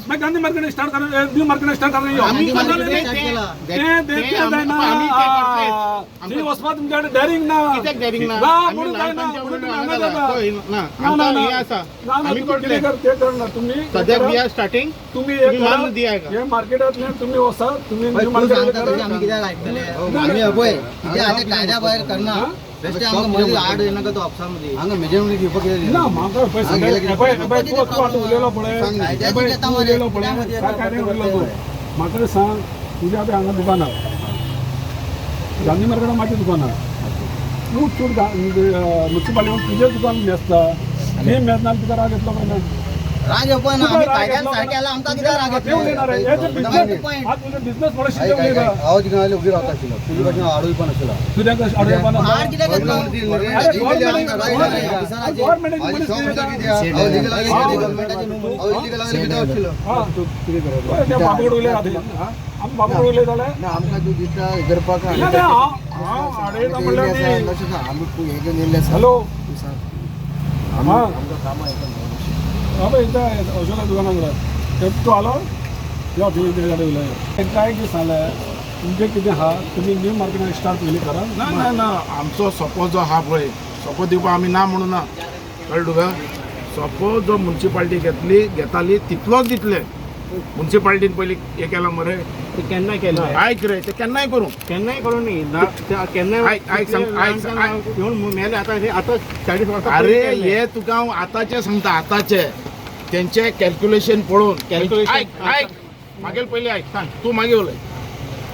मैं Gandhi market start कर new market start कर रही हूँ वचपा तुमच्याकडे डेअरिंग ना तुम्ही सध्या वी आर स्टार्टिंग तुम्ही हे मार्केटातले तुम्ही वसा तुम्ही न्यू मार्केट आम्ही किती ऐकले आम्ही अभय किती आता कायद्या बाहेर करणार बेस्ट आमका मध्ये आड येणं का तो ऑप्शनमध्ये हांगा मेजरमेंट घेऊ पकडले ना माका पैसे अभय तू उरलेलो पळे अभय तू उरलेलो पळे काय नाही उरलो तू माका सांग तुझ्या आता हांगा दुकान आहे गांधी मार्केटात माझे दुकान आहे तू चूड म्युन्सिपालिटी तुझे दुकान मेसता हे मेसणार तुका राग येतलो काय राग पण आम्ही कायद्याला सारख्याला आमका किती राग तुझे बिझनेस थोडं शिकवले का आवाज दिनाले उभी राहता असेल तुझ्याकडे आडोई पण असेल तुझ्या आडवे पण मार किती घेतला बाबूडले आम बाबूडले झाले आमका तू दिसता गरपा का अरे आम्ही हे नेले हॅलो आम्ही आमचं काम आहे बाबा इथं औषधा दुकानाकडे तू आलो तेव्हा तुम्ही काय की सांगलं तुमचे किती हा तुम्ही न्यू मार्केट स्टार्ट केली करा ना ना आमचो सपोज जो हा पळय सपोज दिवपा आमी ना म्हणू ना कळ्ळें तुका सपोज जो म्युन्सिपालिटी घेताली तितलोच दितले म्युन्सिपालिटीन पयलीं हे केलां मरे ते केन्ना केलें आयक रे ते केन्नाय करूं न्ही केन्नाय आयक सांग घेवन मेले आतां 40 वर्सां अरे हे तुका हांव आतांचे सांगता आतांचे तेंचे कॅल्क्युलेशन पळोवन आयक मागेल पयलीं आयक सांग तूं मागे उलय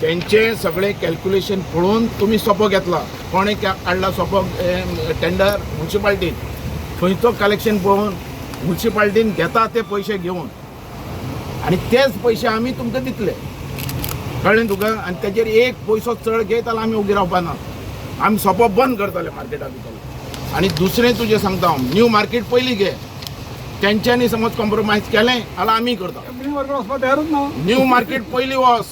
तेंचे सगळे कॅल्क्युलेशन पळोवन तुमी सोपो घेतला कोणें काडला सोपो टेंडर म्युन्सिपालिटीन थंयचो कलेक्शन पळोवन म्युन्सिपालिटीन घेता ते पयशे घेवन आनी तेच पयशे आमी तुमकां दितले कळ्ळें तुका आनी तेजेर एक पयसो चड घेत जाल्यार आमी उगी रावपाना आमी सोपो बंद करतले मार्केटा भितर आनी दुसरें तुजें सांगता हांव न्यू मार्केट पयलीं घे तेंच्यांनी समज कॉम्प्रोमायज केलें जाल्यार आमी करता न्यू मार्केट पयलीं वच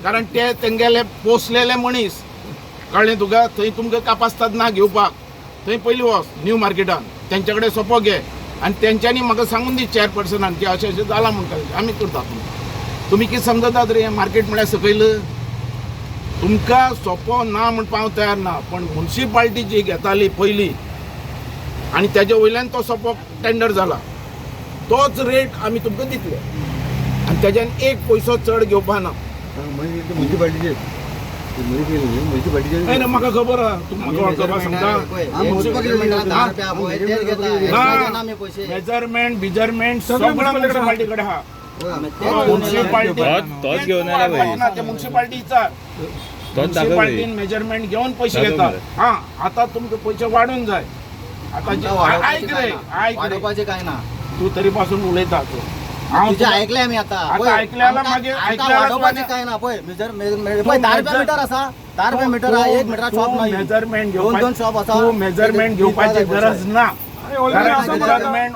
कारण ते तेंगेले पोसलेले मनीस कळ्ळें तुका थंय तुमकां कापासतात ना घेवपाक थंय पयलीं वच न्यू मार्केटान तेंचे कडेन सोपो घे आनी तेंच्यांनी म्हाका सांगून दी चेअरपर्सनान की अशें अशें जालां म्हणटा आमी करता तुमी कितें समजतात रे मार्केट म्हळ्यार सकयल तुमकां सोपो ना म्हणपाक हांव तयार ना पण म्युन्सिपालिटी जी घेताली पयलीं आनी तेजे वयल्यान तो सोपो टेंडर जाला तोच रेट आमी तुमकां दितले आनी तेज्यान एक पयसो चड घेवपा ना म्हाका खबर आहा तुमकां सांगता मेजरमेंट बिजरमेंट सगळें म्युन्सिपालिटी कडेन आहा म्युन्सिपालिटीन मेजरमेंट घेवन पयशे घेता हा आता तुमकां पयशे वाडून जाय आता आयक रे काय ना तू तरी पासून उलयता तुझे ऐकले आम्ही आता ऐकल्याला मागे वाडोवपाचे काय ना पळय मेजर 10 रुपया मीटर आसा 10 रुपया मीटर आहा 1 मीटर शॉप नाही मेजरमेंट दोन शॉप आसा तू मेजरमेंट घेवपाची गरज ना मेजरमेंट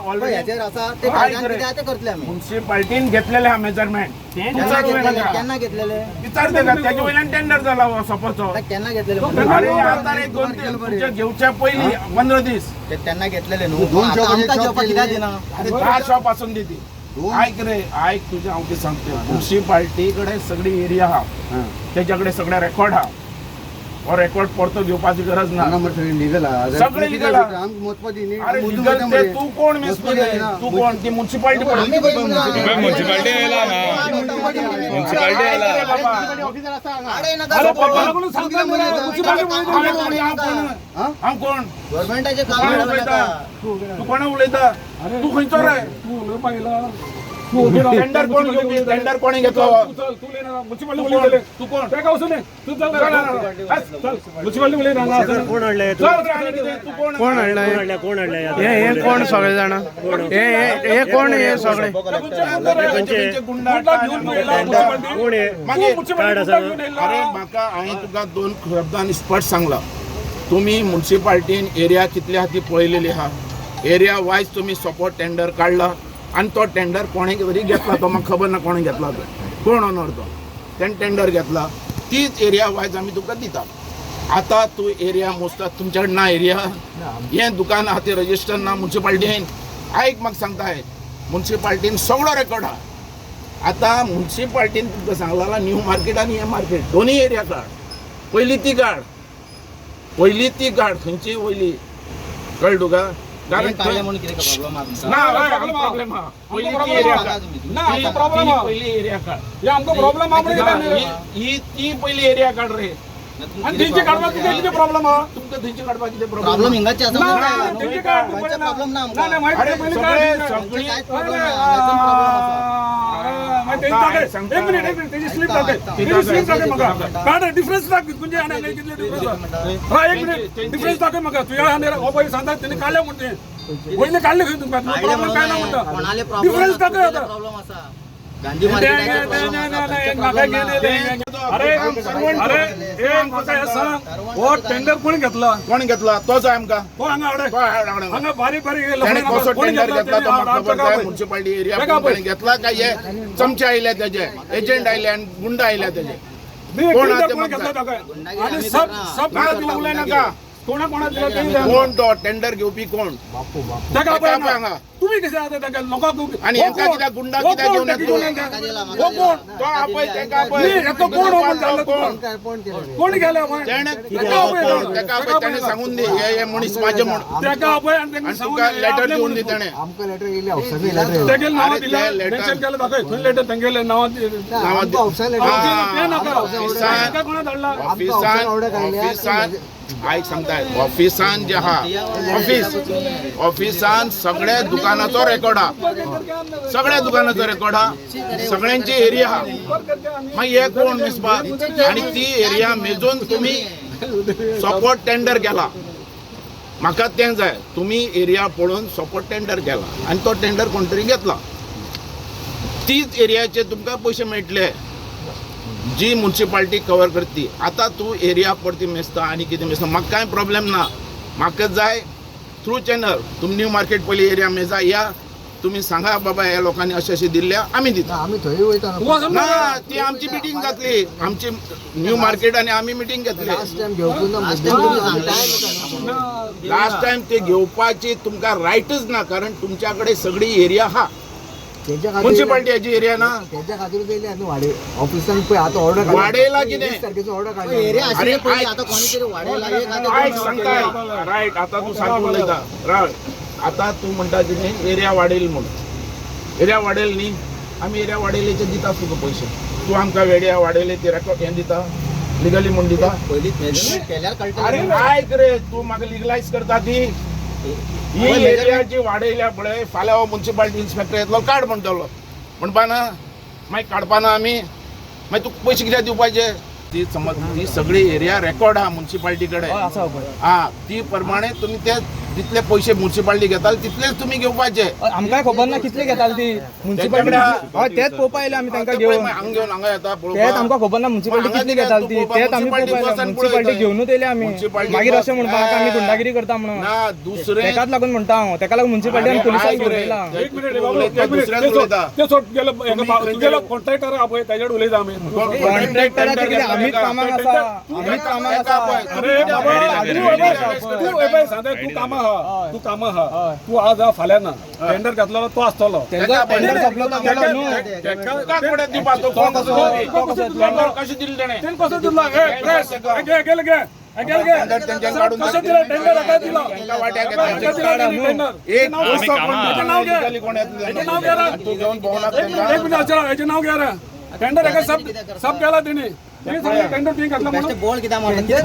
म्युन्सिपालिटीन घेतलेले हा मेजरमेंट केन्ना घेतलेले विचारते का त्याच्या वयल्यान टेंडर जाला सपोजचो केन्ना घेतलेले अरे आता रे 2 घेवच्या पयलीं 15 दीस त्यांना घेतलेले न्हू आमकां जेवपाक कित्याक दिना अरे 10 शॉप आसून दिती ऐक रे ऐक तुझे हांव कितें सांगता म्युन्सिपालिटी कडेन सगळी एरिया आहा तेच्या कडेन सगळे रेकॉर्ड आहा हो रेकॉर्ड परतो घेवपाची गरज ना सगळे लिगल अरे लिगल ते तू कोण मेसपले तू कोण ती म्युन्सिपालिटी हांव कोण गव्हर्नमेंटाचे काम तू कोण उलयता तू खंयचो रे तू पाहिला टेंडर कोण घेतली टेंडर कोणी घेतलो तू कोण काय गावसो ने तू चल म्युन्सिपालिटी उलय ना कोण हाडले कोण हाडलाय कोण हाडले हे कोण सगळे जाण हे कोण हे सगळे अरे म्हाका हांवें तुका 2 शब्दांनी स्पश्ट सांगला तुम्ही म्युन्सिपालिटीन एरिया कितले आहा ती पळयलेली आहा एरिया वायज तुम्ही सोपो टेंडर काढला आणि तो टेंडर कोणे तरी घेतला तो म्हाका खबर ना कोणे घेतला तो कोण ओनर तो तेणें टेंडर घेतला तीच एरिया वायज आमी तुका दिता आता तू एरिया मोजता तुमच्या कडेन ना एरिया हें दुकान आहा ते रजिस्टर ना म्युन्सिपालिटीन आयक म्हाका सांगता म्युन्सिपालिटीन सगळो रेकॉर्ड आहा आता म्युन्सिपाल्टीन तुमकां सांगला न्यू मार्केट आनी हे मार्केट दोन्ही एरिया काड पयली ती काड खंयची वयली कळ्ळें तुका कारण काढल्या म्हणून कितें प्रॉब्लेम आसा ना प्रॉब्लेम आहा पयली ती एरिया काड ना आमकां प्रॉब्लेम आहा पयली एरिया काड हे आमकां प्रॉब्लेम आहा म्हणजे कितें ही ती पयली एरिया काड रे आणि तेंची काडपाक कितें प्रॉब्लेम आहा तुमकां थंयची काडपाक कितें प्रॉब्लेम प्रॉब्लेम हिंगाचे आसा ना, म्हणून ना, तेंची काड गोंयचा प्रॉब्लेम ना ना आमकां माहिती अरे पयलीं सगळे काड सगळी कांयच प्रॉब्लेम ना हांगाच्यान प्रॉब्लेम आसा एक मिनिट तेजी स्लिप दाखय तेजी स्लिप दाखय म्हाका काड डिफरन्स दाखय तुमचे आनी हांगा कितले डिफरन्स हा एक मिनिट डिफरन्स दाखय म्हाका तुझ्या हांगा हो पळय सांगता तेणी काडले म्हणते पयले काडले खंय तुमकां प्रॉब्लेम काय ना म्हणटा कोणाले डिफरन्स दाखय आता प्रॉब्लेम आसा गांधी हो टेंडर कोणी घेतला कोण घेतला तोच आहे आमकां हो हांगा हाडे तो आहे हाडून. हांगा बारीक बारीक त्याने कसो कोणी टेंडर घेतला तो म्हाका खबर घेतला म्युन्सिपाल्टी एरिया तेका पळय. घेतला काय हे चमचे आयले तेजे एजंट आयले आणि गुंड आयले तेजे मी कोण टेंडर आहे ते कोणी म्हणता? घेतला दाखय आणि सब ना तुला उलय नाका कोणा दिला तेणी सांग. कोण तो टेंडर घेवपी कोण तेका तेका पळय पळय हांगा. तुम्ही कशे आता तेका लोकांक आणि एका कित्याक गुंडा कित्याक घेवन येता? हो कोण तो आपय तेका मी हेका कोण हो म्हणून सांगला कोण तुका? कोण गेले आपण तेणे तेका आपय तेका आपय तेणे सांगून दे हे मनीस माझे म्हणून तेका आपय आणि तेका आणि सांगून तुका दे, लेटर आपले दिवन दी म्हणून. तेणे आमकां लेटर येयली ऑफिसांनी लेटर तेगेल नाव अरे दिला ते letter. मेन्शन केलं दाखय खंय लेटर तेंगेले नाव नावात ऑफिसांनी लेटर ते नाका ऑफिसान तेका कोणा धाडला ऑफिसान आयक सांगताय ऑफिसान जे आहा ऑफिसान सगळ्या दुकानाचो रेकॉर्ड हा सगळ्या दुकानाचो रेकॉर्ड हा सगळ्यांची एरिया हा मागीर हे कोण मेजपाक आणि ती एरिया मेजून तुम्ही सपोर्ट टेंडर केला म्हाका तें जाय तुम्ही एरिया पळोवन सपोर्ट टेंडर केला आणि तो टेंडर कोण तरी घेतला तीच एरियाचे तुमकां पयशे मेळटले जी म्युन्सिपाल्टी कवर करती आता तू एरिया परती मेजता आणि कितें मेजता म्हाका कांय प्रॉब्लेम ना म्हाका जाय थ्रू चॅनल तुमी न्यू मार्केट पयली एरिया मेजा या तुम्ही सांगा बाबा ह्या लोकांनी अशें अशें दिल्ल्या आमी दिता आमी थंय वयता ना ती आमची मिटींग जातली आमची न्यू मार्केट आणि आमी मिटींग घेतली लास्ट टाइम घेवपूच ना लास्ट टाइम ते घेवपाची तुमकां रायटच ना कारण तुमच्याकडे सगळी एरिया हा तेच्या म्युन्सिपाल्टी हेजी एरिया ना तेच्या खातीर पयली आनी वाडे ऑफिसान पळय आतां ऑर्डर वाडयला कितें? तारखेचो ऑर्डर एरिया काडला आशिल्ले अरे, पयलीं आयक. आतां कोणी तरी वाडयला एक आतां आयक सांगताय रायट आता तू सारको उलयता रायट आता तू म्हणटा कितें एरिया वाडयली म्हणून एरिया वाडयली न्ही आमी एरिया वाडयलेचे दिता तुका पयशे तू आमकां एरिया वाडयले ते रेकॉर्ड हें दिता लिगली म्हूण दिता पयलीं मेजरमेंट केल्यार कळटा अरे आयक रे तू म्हाका लिगलायज करता ती ही एरिया जी वाडयल्या पळय फाल्यां हो म्युन्सिपाल्टी इन्स्पेक्टर येतलो काड म्हणटलो म्हणपा ना मागीर काडपा ना आमी मागीर तुका पयशे कित्याक दिवपाचे ती समज ती सगळी एरिया रेकॉर्ड आहा म्युन्सिपाल्टी कडेन हा ती प्रमाणे तुम्ही ते जितले पैसे म्युन्सिपाल्टी घेताल तितलेच तुम्ही घेवपाचे आमकां खबर ना कितले घेताल ती म्युन्सिपाल्टी हय तेच पळोवपा आयले आमी तांकां घेवन हांगा घेवन हांगा येता तेच आमकां खबर ना म्युन्सिपाल्टी कितली घेताल ती तेच आमी पळोवपा म्युन्सिपाल्टी घेवनूच येयले आमी मागीर अशें म्हणपाक आमी गुंडागिरी करता म्हणून ना दुसरे तेकाच लागून म्हणटा हांव तेका लागून म्युन्सिपाल्टी आनी पुलिसांक उलयला एक मिनिट रे बाबू एक मिनिट ते सोड गेलो कॉन्ट्रॅक्टर आपय त्याच्याकडे उलयता आमी कॉन्ट्रॅक्टराचे कितें आमीच कामाक आसा आमीच कामाक आसा अरे बाबा तू एबय सांगता तू कामा हा तू आज हा फाल्यां ना टेंडर घातलो तो आसतलो तेंचो टेंडर सोंपलो तो गेलो न्हू फुडें दिवपा तो कोण टेंडर कशें दिलें तेणें तेन कसो दिला ए प्रेस गेले गे कसो दिला टेंडर हाका दिला तांकां वाट्याक हाका दिला त्यांनी टेंडर एक हेजें नाव घे legally कोण येतलें हेजें नाव घे रे तू घेवन भोंवनाक एक मिनिट अच्छा हेजें नाव घे रे टेंडर हाका सब केला तेणी टेंडर तुवें घातला बेश्टे म्हणून बोल कित्याक म्हणटा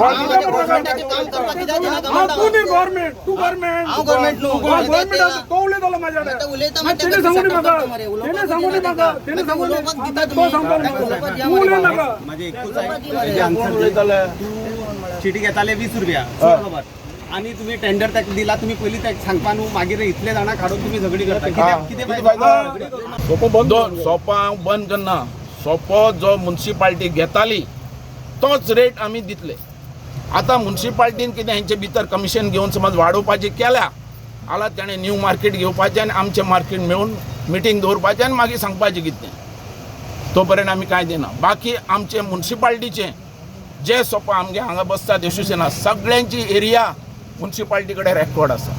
गव्हर्नमेंटाचें काम करपाक कित्याक दिना तू न्ही गव्हर्नमेंट तू गव्हर्नमेंट हांव government न्हू. गव्हर्नमेंट तो उलयतलो म्हाज्या आता उलयता कडेन म्हणटा तेणी सांगून दी म्हाका मरे, तेणी सांगून दी म्हाका तेणी सांगून दी उलोवपाक दिता तो तुमी. सांगता उलोवपाक तू उलय नाका कोण उलयताले चिटी घेताले 20 रुपया बरोबर आणि तुम्ही टेंडर ताका दिला तुम्ही पयलीं ताका सांगपा न्हू मागीर इतले जाणां काडून तुम्ही झगडी करता कितें फायदो सोपो बंद सोपो हांव बंद करना सोपो जो म्युन्सिपाल्टी घेताली तोच रेट आमी दितले आतां म्युन्सिपाल्टीन कितें हेंचे भितर कमिशन घेवन समज वाडोवपाचें केल्या जाल्यार तेणें न्यू मार्केट घेवपाचें आनी आमचें मार्केट मेळून मिटींग दवरपाचें आनी मागीर सांगपाचें कितें तो पर्यंत आमी कांय दिना बाकी आमचे म्युन्सिपाल्टीचें जे सोपो आमगे हांगा बसतात एसोसिएशनां सगळ्यांची एरिया म्युन्सिपाल्टी कडेन रेकॉर्ड आसा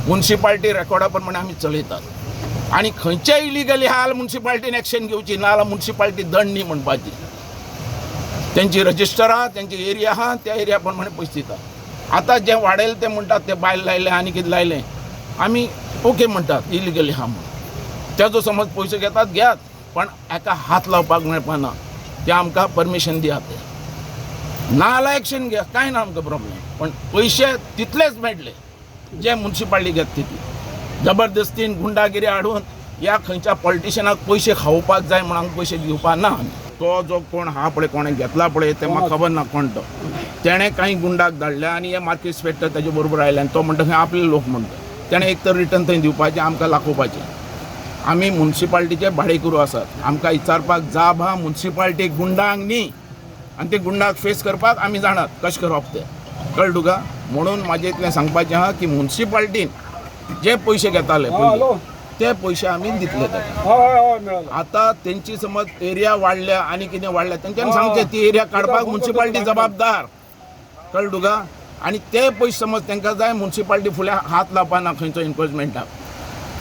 म्युन्सिपाल्टी रेकॉर्डा प्रमाणे आमी चलयतात आणि खंयच्या इलिगली आहा जाल्यार म्युन्सिपाल्टीन एक्शन घेवची ना जाल्यार म्युन्सिपाल्टी दंड न्ही म्हणपाची. त्यांची रजिस्टर आहा, त्यांची एरिया आहा, त्या एरिया प्रमाणे पयशे दिता. आता जे वाडयले ते म्हणटात ते बायल लायले आनी कितें लायलें आमी ओके म्हणटात इलिगली आहा म्हणून. तेजो समज पयशे घेतात घेयात, पण हाका हात लावपाक मेळपाना. ते आमकां परमिशन दियात, ना जाल्यार एक्शन घ्या, कांय ना आमकां प्रॉब्लेम. पण पयशे तितलेच मेळटले जे म्युन्सिपाल्टी घेता तितले. जबरदस्तीन गुंडागिरी हाडून ह्या खंयच्या पॉलिटिशियनाक पयशे खावपाक जाय म्हणून पयशे दिवपा ना. तो जो कोण हा पळय कोणें घेतला पळय ते म्हाका खबर ना कोण तो. तेणें कांय गुंडाक धाडले आनी हे मार्केट इन्स्पेक्टर तेजे बरोबर आयले आनी तो म्हणटा खंय आपले लोक म्हणटा. तेणें एक तर रिटर्न थंय दिवपाचें, आमकां लाखोवपाचें. आमी म्युन्सिपाल्टीचे भाडेकरू आसात, आमकां विचारपाक जाप आहा म्युन्सिपाल्टीक गुंडांक न्ही. आनी ते गुंडाक फेस करपाक आमी जाणात कशें करप ते, कळ्ळें तुका. म्हणून म्हाजें इतलें सांगपाचें आहा की म्युन्सिपाल्टीन जे पयशे घेताले पयलीं ते पयशे आमी दितले ताका. आतां तेंची समज एरिया वाडल्या आनी कितें वाडल्या तेंच्यांनी सांगचें ती एरिया काडपाक म्युन्सिपाल्टी जबाबदार, कळ्ळें तुका. आनी ते पयशे समज तांकां जाय म्युन्सिपाल्टी फुडें हात लावपाना खंयचो एन्क्रोचमेंटाक,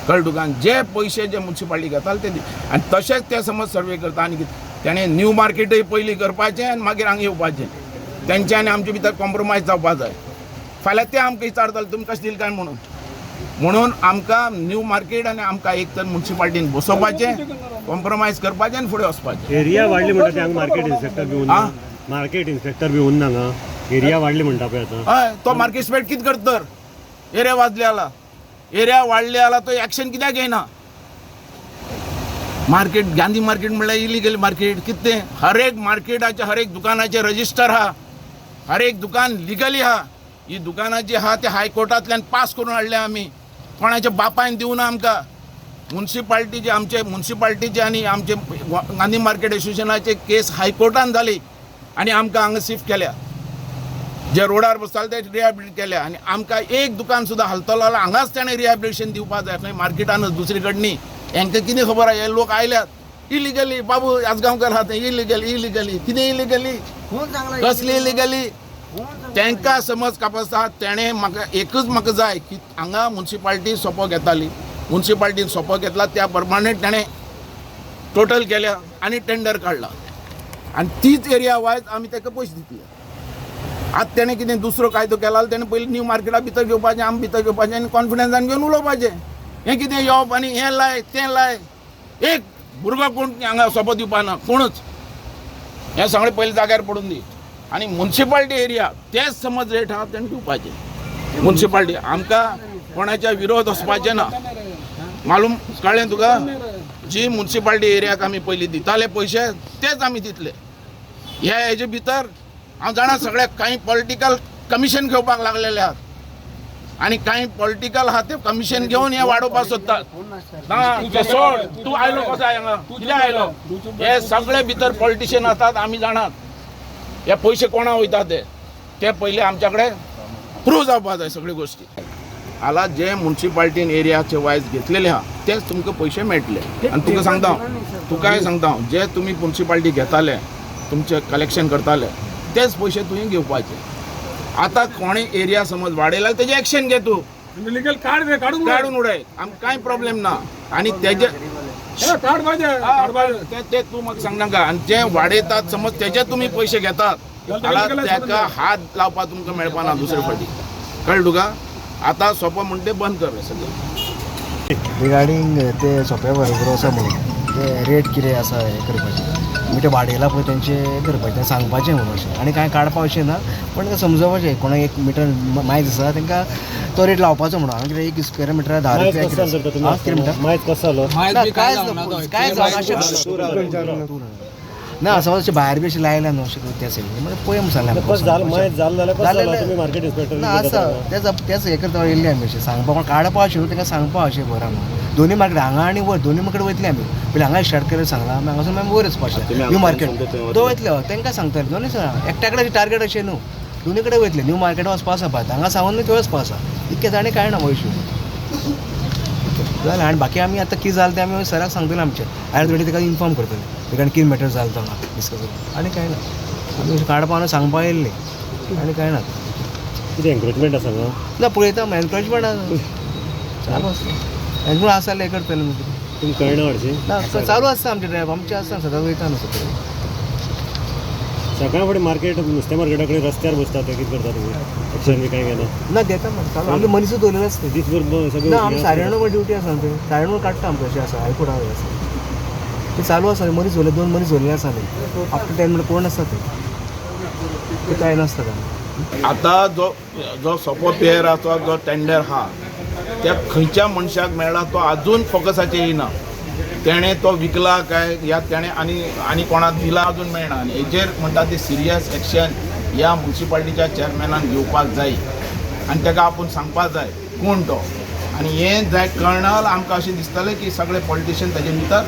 कळ्ळें तुका. जे पयशे जे म्युन्सिपाल्टी घेताले ते दी. आनी तशेंच ते समज सर्वे करता आनी कितें तेणें न्यू मार्केटूय पयलीं करपाचें आनी मागीर हांगा येवपाचें. तेंचे आनी आमचे भितर कॉम्प्रोमायज जावपाक जाय. फाल्यां ते आमकां विचारताले तुमी कशें दिले काय म्हणून आमकां न्यू मार्केट आनी आमकां एक तर म्युन्सिपाल्टीन बसोवपाचें, कॉम्प्रोमायज करपाचें आनी फुडें वचपाचें. एरिया वाडली म्हणटा ते हांगा मार्केट इन्स्पेक्टर बी उरना, मार्केट इन्स्पेक्टर बी उरना हांगा. एरिया वाडली म्हणटा पळय आतां. हय, तो मार्केट इन्स्पेक्टर कितें करता तर एरिया वाजले जाला, एरिया वाडले जाला तो एक्शन कित्याक घेयना. मार्केट गांधी मार्केट म्हणल्यार इलिगल मार्केट कितें. हर एक मार्केटाचे हर एक दुकानाचे रजिस्टर आहा, हर एक दुकान लिगली आहा. ही दुकानां जी आहा ते हायकोर्टांतल्यान पास करून हाडले आमी, कोणाच्या बापायन दिवना आमकां. म्युन्सिपाल्टीचे आमचे म्युन्सिपाल्टीचे आनी आमचे गांधी मार्केट एसोसिएशनाचे केस हायकोर्टान जाली आनी आमकां हांगा शिफ्ट केल्या. जे रोडार बसताले ते रिहॅबिलिट केल्या आनी आमकां एक दुकान सुद्दां हलतलो जाल्यार हांगाच तेणें रिहॅबिलिटेशन दिवपाक जाय, खंय मार्केटानूच दुसरे कडनी. हांकां कितें खबर आहा, हे लोक आयल्यात इलिगली. बाबू आजगांवकर आहा ते इलिगली कितें इलिगली, कसली इलिगली. तांकां समज कापासा तेणें म्हाका एकच म्हाका जाय की हांगा म्युन्सिपाल्टी सोपो घेताली, म्युन्सिपाल्टीन सोपो घेतला त्या प्रमाणे तेणें टोटल केल्या आनी टेंडर काडला आनी तीच एरिया वायज आमी ताका पयशे दितले. आतां तेणें कितें दुसरो कायदो केला तेणें पयलीं न्यू मार्केटा भितर घेवपाचें, आमी भितर घेवपाचें आनी कॉन्फिडन्सान घेवन उलोवपाचें. हें कितें येवप आनी हें लाय तें लाय. एक भुरगो कोण हांगा सोपो दिवपाना कोणूच. हें सगळें पयलीं जाग्यार पडून दी. आनी म्युन्सिपाल्टी एरिया तेच समज रेट आहा तेणें दिवपाचें. म्युन्सिपाल्टी आमकां कोणाच्या विरोध वचपाचें ना. मालूम कळ्ळें तुका. जी म्युन्सिपाल्टी एरियाक आमी पयलीं दिताले पयशे तेच आमी दितले. ह्या हेजे भितर हांव जाणा सगळ्याक कांय पॉलिटिकल कमिशन घेवपाक लागलेले आहात आनी कांय पॉलिटिकल आहा ते कमिशन घेवन हे वाडोवपाक सोदतात. ना ते सोड, तूं आयलो कसो हांगा कित्याक आयलो. हे सगळे भितर पॉलिटिशियन आसात आमी जाणात. हे पयशे कोणा वयता ते पयलीं आमच्या कडेन प्रूव जावपाक जाय सगळ्यो गोश्टी. हालां जे म्युन्सिपाल्टीन एरियाचे वायज घेतलेले आहा तेच तुमकां पयशे मेळटले. आनी तुका सांगता जे तुमी म्युन्सिपाल्टी घेताले तुमचे कलेक्शन करताले तेच पयशे तुवें घेवपाचे. आतां कोणें एरिया समज वाडयला तेजें एक्शन घे तूं, लिगल काडून उडय, आमकां कांय प्रॉब्लेम ना. आनी तेजे ते तूं म्हाका सांगनाका. आनी जे वाडयतात समज तेजे तुमी पयशे घेतात जाल्यार ताका हात लावपाक तुमकां मेळपाना दुसरे फावटी, कळ्ळें तुका. आतां सोंपो म्हणटा तें बंद कर सगळें. रिगार्डींग ते सोंप्या बरोबर आसा म्हणून ते रेट कितें आसा हें करपाचें ते वाडयला पळय तेंचें करपाचें सांगपाचें म्हणून अशें. आनी कांय काडपा अशें ना, पण तें समजोवपाचें कोणाक एक मिटर मायज आसा तेंकां तो रेट लावपाचो म्हणून. हांवें कितें एक स्क्वेअर मिटरा 10 रुपया कितें म्हणटा मायज कसो जालो कांय जावना. ना समज अशें भायर बी अशें लायल्या न्हू अशें त्या सायडीन मागीर पळय म्हणून सांगलें कस जालो मायज जालो जाल्यार कसो जालो तुमी मार्केट ना इन्स्पेक्टर आसा तेच हें करता येयल्ले आमी अशें सांगपा कोण काडपा अशें न्हू तांकां सांगपा अशें बरें न्हू. दोनी मार्केट हांगा आनी वयर दोनी मार्केट वयतले आमी. पयलीं हांगा स्टार्ट केलें सांगलां आमी हांगासून आमी वयर वचपाचें न्यू मार्केट तो वयतले तांकां सांगतले दोनी एकट्या कडेन टार्गेट अशें न्हू. दोनी कडेन वयतले न्यू मार्केट वचपा आसा पळय हांगा सावन न्हू थंय वचपा आसा. इतकें आनी कांय ना इश्यू जालें. आनी बाकी आमी आतां कितें जालें तें आमी सराक सांगतले आमचे आयज थोडी ताका इन्फॉर्म करतले कारण कितें मॅटर जालें तो हांगा डिस्कस करून. आनी कांय ना आमी अशें काडपा न्हू सांगपा येयल्ले आनी कांय ना. कितें एन्करेजमेंट आसा गो ना पळयता एनकरेजमेंट आसा चालू आसा एनकरेज आसा जाल्यार हें करतले न्हू कितें. तुमकां कळना हरशीं ना चालू आसता आमचे ड्रायव्ह आमचे आसता सदां वयता न्हू सगळे सकाळ फुडें मार्केट नुस्तें मार्केटा कडेन रस्त्यार बसता ते कितें करता तुमी एक्शन बी कांय घेना ना घेता मग चालू आमचे मनीस दवरलेले आसता दीसभर ना सगळें आमी 9:30 ड्युटी आसा आमचे 9:30 काडटा आमकां अशें आसा हायकोर्ट आसा ते चालू आसा मनीस दवरले 2 मनीस दवरलेले आसा न्ही आफ्टर 10 मिनट कोण आसता ते कांय नासता आता जो सोपो पेयराचो जो टेंडर आहा त्या खंयच्या मनशाक मेळ्ळा तो अजून फोकसाचेर येयना तेणें तो विकला काय या तेणें आनी कोणाक दिला अजून मेळना आनी हेजेर म्हणटा ती सिरियस एक्शन ह्या म्युन्सिपाल्टीच्या चॅरमॅनान घेवपाक जाय आनी ताका आपूण सांगपाक जाय कोण तो आनी हें जाय कर्नल आमकां अशें दिसतालें की सगळे पॉलिटिशियन ताजे भितर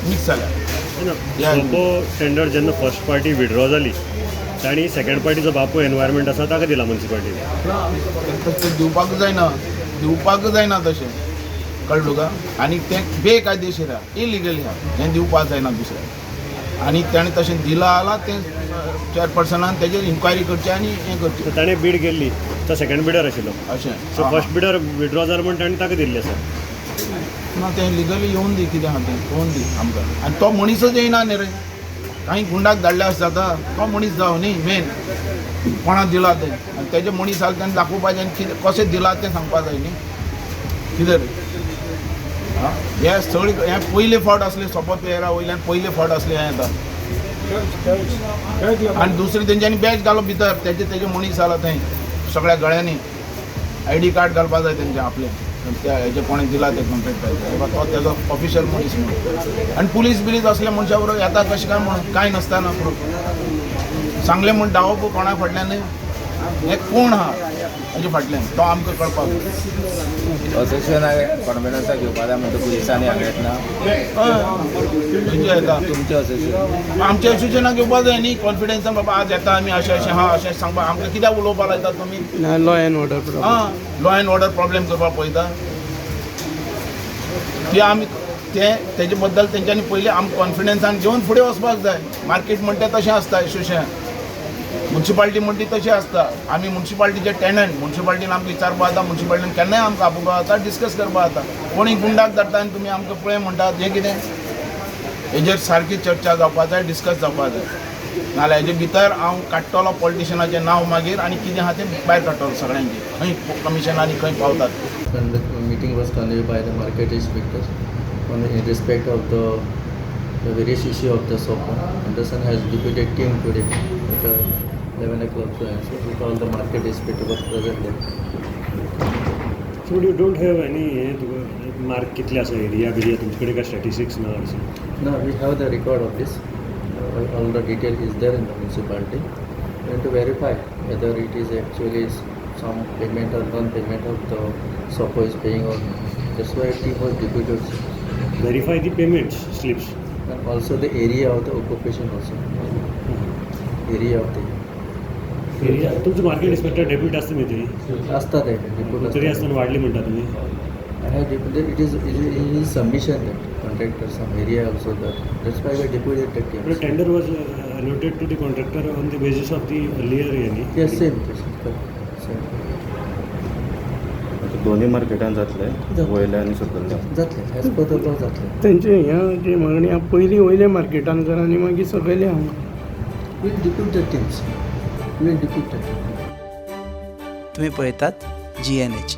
मिक्स जाल्या सोपो टेंडर जेन्ना फर्स्ट पार्टी विड्रॉ जाली ताणी सेकंड पार्टीचो बापूय एनवायरमेंट आसा ताका दिला म्युन्सिपाल्टीन ते दिवपाक जायना तशें कळ्ळें तुका आनी तें बेकायदेशीर आहा इलिगली आहा हें दिवपाक जायना दुसऱ्याक आनी ताणें तशें दिलां जाल्यार तें चॅरपर्सनान तेजेर इन्क्वायरी करची आनी हें करचें ताणें बीड केल्ली तो सेकंड बिडर आशिल्लो अशें सो फर्स्ट बिडर विड्रॉ जालो म्हण ताणें ताका दिल्ली आसा ना तें लिगली येवन दी कितें आहा तें पळोवन दी आमकां आनी तो मनीसच येयना न्ही रे कांय गुंडाक धाडल्या आसता जाता तो मनीस जावं न्ही मेन कोणाक दिला तें आनी तेजे मनीस जाल्यार तेणें दाखोवपाचें आनी कितें कशें दिला तें सांगपा जाय न्ही कितें रे हे सगळी हे पयले फावट असले सोपो पेयरा वयल्यान पयले फावट असले हें येता आनी दुसरी तेंच्यांनी बॅच घालो भितर तेजे मनीस जाला थंय सगळ्या गळ्यांनी ID कार्ड घालपा जाय तेंचें आपलें त्या हेजे कोणें दिला तें कंप्लेंट तो तेजो ऑफिशियल मनीस म्हणून आनी पुलीस असल्या मनशा बरोबर येता कशें काय म्हणून कांय नासतना सांगलें म्हण धांवप कोणा फाटल्यान हें कोण आहा हाजे फाटल्यान तो आमकां कळपाक असोसिएशन कॉन्फिडन्सा घेवपा जाय म्हणटा पुलिसांनी हांगा येतना खंयचे येता तुमचें असोसिएशन आमच्या असोसिएशनाक घेवपा जाय न्ही कॉन्फिडन्सान बाबा आज येता आमी अशें अशें सांगपा आमकां कित्याक उलोवपा लायतात तुमी law end order law end order problem करपाक पळयता ती आमी तेजे बद्दल तेंच्यांनी पयलीं आमकां कॉन्फिडन्सान घेवन फुडें वचपाक जाय मार्केट म्हणटा तशें आसता असोसिएशन म्युन्सिपाल्टी म्हणटी तशी आसता आमी म्युन्सिपाल्टीचे टेनंट म्युन्सिपाल्टीन आमकां विचारपा जाता म्युन्सिपाल्टीन केन्नाय आमकां आपोवपा जाता डिस्कस करपा जाता कोणी गुंडाक धाडटा आनी तुमी आमकां पळय म्हणटात हें कितें हेजेर सारकी चर्चा जावपा जाय डिस्कस जावपा जाय नाल्यार हेजे भितर हांव काडटलो पॉलिटिशियनाचें नांव मागीर आनी कितें आहा तें भायर काडटलो सगळ्यांचें खंय कमिशनांनी खंय पावतात meeting was conducted by the market inspector in respect of the various issue of the SOPA. Anderson has deputed team today at 11 o'clock. So with all the market inspector was present there. So you don't have any mark कितले आसा area बिरिया तुमचे कडेन काय statistics ना अशें Now we have the record of this. All the detail is there in the municipality. We have to verify whether it is actually some payment or non-payment of the SOPA is paying or not. That's why team was deputed. Verify the payment slips And also the area of the occupation also. Area of the area तुमचं market inspector deputy असतं मी तरी असतात deputy तरी असताना वाढली म्हणता तुम्ही I have deputed. It is submission that contractor some area also that. That's why we deputed the team. But tender was allotted to the contractor on the basis of the earlier yani. Yes, same. Same. दोन्ही मार्केटान जातले वयल्या आनी सकयल्या जातले as per the law जातले. तेंचे ह्या जी मागणी आहा पयलीं वयल्या मार्केटान कर आनी मागीर सकयल्या We'll depute the teams. We'll depute the teams. तुम्ही पळयतात GNH.